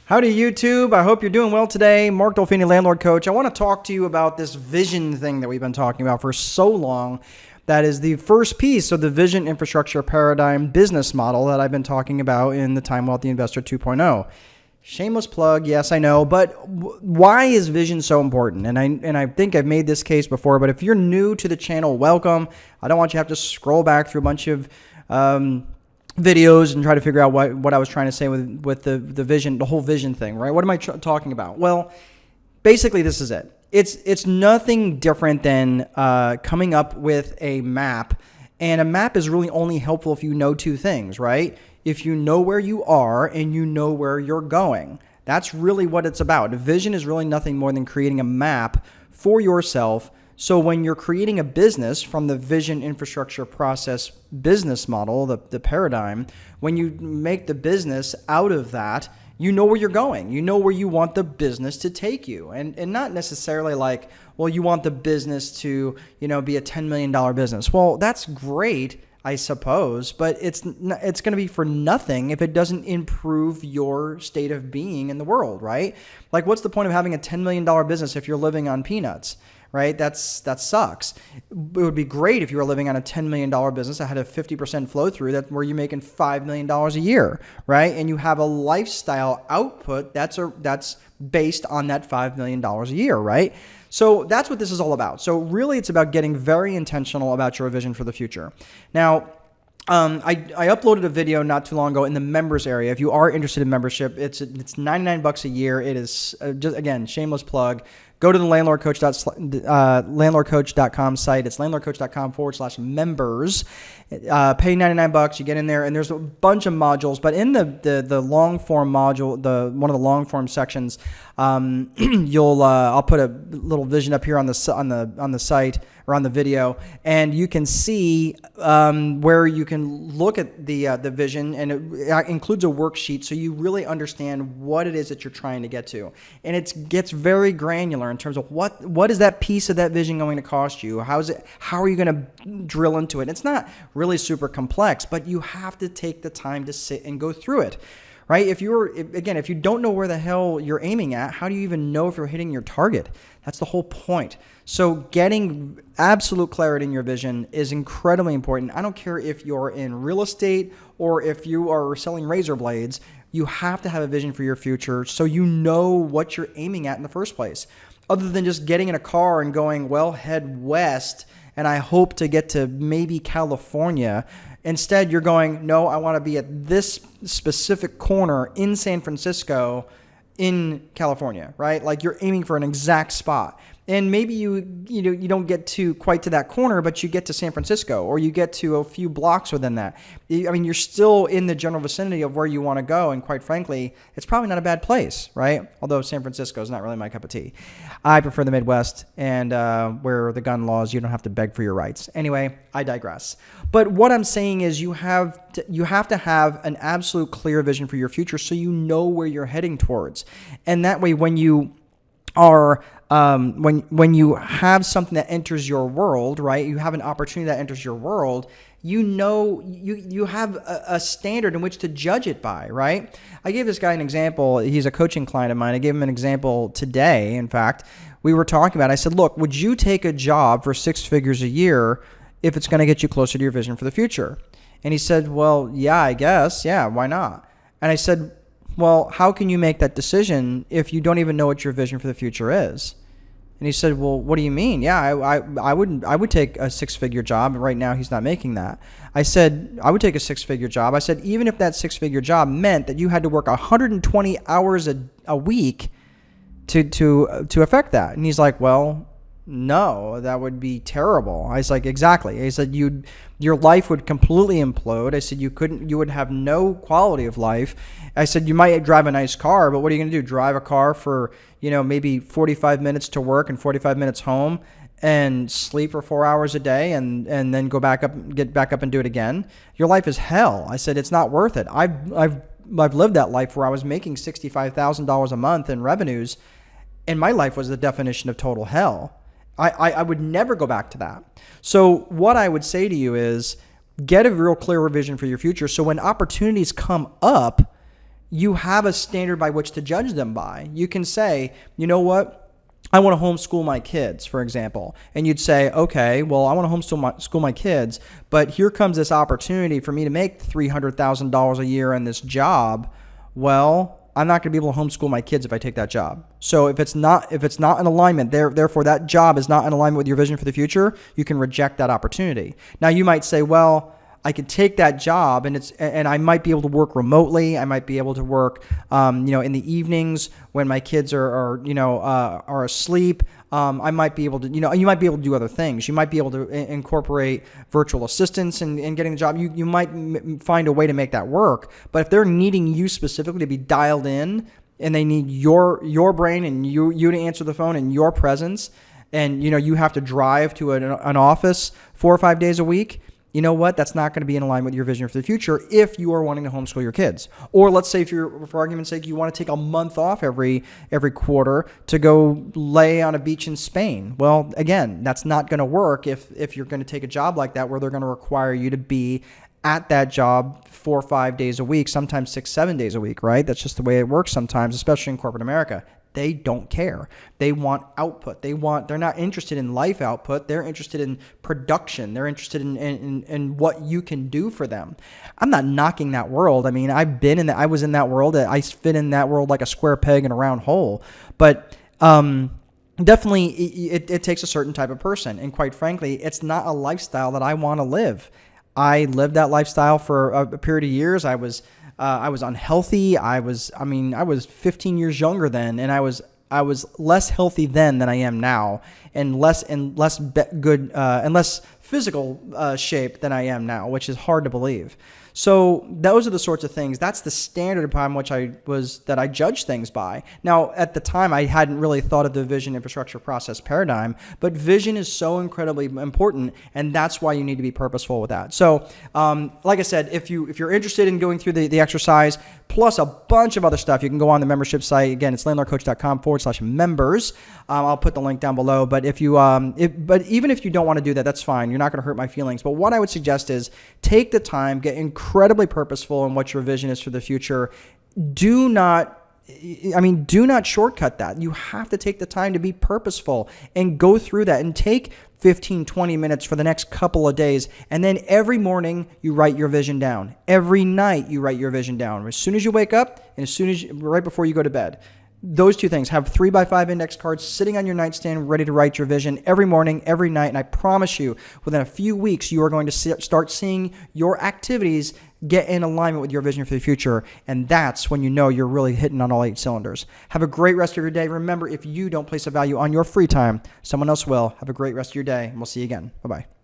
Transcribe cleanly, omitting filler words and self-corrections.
Howdy, YouTube. I hope you're doing well today. Mark Dolfini, Landlord Coach. I want to talk to you about this vision thing that we've been talking about for so long. That is the first piece of the vision infrastructure paradigm business model that I've been talking about in the Time Wealthy Investor 2.0. Shameless plug, yes, I know, but why is vision so important? And I think I've made this case before, but if you're new to the channel, welcome. I don't want you to have to scroll back through a bunch of videos and try to figure out what I was trying to say with the vision, the whole vision thing, right? What am I talking about? Well, basically this is it. It's nothing different than coming up with a map, and a map is really only helpful if you know two things, right? If you know where you are and you know where you're going. That's really what it's about. Vision is really nothing more than creating a map for yourself. So when you're creating a business from the vision infrastructure process business model, the paradigm, when you make the business out of that, you know where you're going. You know where you want the business to take you. And not necessarily like, well, you want the business to, be a $10 million business. Well, that's great, I suppose, but it's going to be for nothing if it doesn't improve your state of being in the world, right? Like, what's the point of having a $10 million business if you're living on peanuts? Right? That sucks. It would be great if you were living on a $10 million business that had a 50% flow through, that where you're making $5 million a year, right? And you have a lifestyle output that's based on that $5 million a year, right? So that's what this is all about. So really it's about getting very intentional about your vision for the future. Now, I uploaded a video not too long ago in the members area. If you are interested in membership, it's $99 a year. It is just, again, shameless plug. Go to the landlordcoach.com site. It's landlordcoach.com/members. Pay $99. You get in there, and there's a bunch of modules. But in the long form module, one of the long form sections, I'll put a little vision up here on the site or on the video, and you can see where you can look at the vision, and it includes a worksheet, so you really understand what it is that you're trying to get to, and it gets very granular in terms of what is that piece of that vision going to cost you? How are you going to drill into it? It's not really super complex, but you have to take the time to sit and go through it. Right? If you don't know where the hell you're aiming at, how do you even know if you're hitting your target? That's the whole point. So getting absolute clarity in your vision is incredibly important. I don't care if you're in real estate or if you are selling razor blades, you have to have a vision for your future so you know what you're aiming at in the first place. Other than just getting in a car and going, well, head west, and I hope to get to maybe California. Instead, you're going, no, I want to be at this specific corner in San Francisco in California, right? Like you're aiming for an exact spot. And maybe you don't get to quite to that corner, but you get to San Francisco, or you get to a few blocks within that. I mean, you're still in the general vicinity of where you want to go, and quite frankly, it's probably not a bad place, right? Although San Francisco is not really my cup of tea. I prefer the Midwest, and where the gun laws, you don't have to beg for your rights. Anyway, I digress. But what I'm saying is you have to have an absolute clear vision for your future so you know where you're heading towards. And that way, when you are when you have something that enters your world, right? You have an opportunity that enters your world. You have a standard in which to judge it by, right? I gave this guy an example. He's a coaching client of mine. I gave him an example today. In fact, we were talking about it. I said, look, would you take a job for 6 figures a year if it's going to get you closer to your vision for the future? And he said, well, yeah, I guess. Yeah, why not? And I said, well, how can you make that decision if you don't even know what your vision for the future is? And he said, well, what do you mean? Yeah, I would take a 6-figure job. Right now, he's not making that. I said, I would take a 6-figure job. I said, even if that 6-figure job meant that you had to work 120 hours a week to affect that. And he's like, well, no, that would be terrible. I was like, exactly. He said, your life would completely implode. I said, you would have no quality of life. I said, you might drive a nice car, but what are you going to do? Drive a car for, maybe 45 minutes to work and 45 minutes home and sleep for 4 hours a day and then get back up and do it again? Your life is hell. I said, it's not worth it. I've lived that life where I was making $65,000 a month in revenues, and my life was the definition of total hell. I would never go back to that. So what I would say to you is get a real clear vision for your future. So when opportunities come up, you have a standard by which to judge them by. You can say, you know what? I want to homeschool my kids, for example. And you'd say, okay, well, I want to homeschool my kids, but here comes this opportunity for me to make $300,000 a year in this job. Well, I'm not going to be able to homeschool my kids if I take that job. So if it's not in alignment, therefore that job is not in alignment with your vision for the future, you can reject that opportunity. Now you might say, well, I could take that job and I might be able to work remotely. I might be able to work, in the evenings when my kids are asleep. I might be able to, you might be able to do other things. You might be able to incorporate virtual assistants in getting the job. You might find a way to make that work. But if they're needing you specifically to be dialed in and they need your brain and you to answer the phone and your presence, and, you have to drive to an office 4 or 5 days a week, you know what? That's not going to be in alignment with your vision for the future if you are wanting to homeschool your kids. Or let's say, for argument's sake, you want to take a month off every quarter to go lay on a beach in Spain. Well, again, that's not going to work if you're going to take a job like that where they're going to require you to be at that job 4 or 5 days a week, sometimes 6, 7 days a week, right? That's just the way it works sometimes, especially in corporate America. They don't care. They want output. They're not interested in life output. They're interested in production. They're interested in what you can do for them. I'm not knocking that world. I mean, I was in that world. I fit in that world like a square peg in a round hole. But definitely it takes a certain type of person. And quite frankly, it's not a lifestyle that I want to live. I lived that lifestyle for a period of years. I was unhealthy. I was 15 years younger then, and I was less healthy then than I am now, and less physical shape than I am now, which is hard to believe. So those are the sorts of things. That's the standard upon which that I judge things by. Now, at the time, I hadn't really thought of the vision, infrastructure, process paradigm, but vision is so incredibly important, and that's why you need to be purposeful with that. So, like I said, if you're interested in going through the exercise, plus a bunch of other stuff, you can go on the membership site. Again, it's landlordcoach.com/members. I'll put the link down below. But but even if you don't want to do that, that's fine. You're not going to hurt my feelings. But what I would suggest is take the time, get incredibly purposeful in what your vision is for the future. Do not shortcut that. You have to take the time to be purposeful and go through that and take 15, 20 minutes for the next couple of days. And then every morning you write your vision down. Every night you write your vision down. As soon as you wake up and right before you go to bed. Those two things. Have 3x5 index cards sitting on your nightstand ready to write your vision every morning, every night. And I promise you, within a few weeks, you are going to start seeing your activities get in alignment with your vision for the future. And that's when you know you're really hitting on all 8 cylinders. Have a great rest of your day. Remember, if you don't place a value on your free time, someone else will. Have a great rest of your day, and we'll see you again. Bye-bye.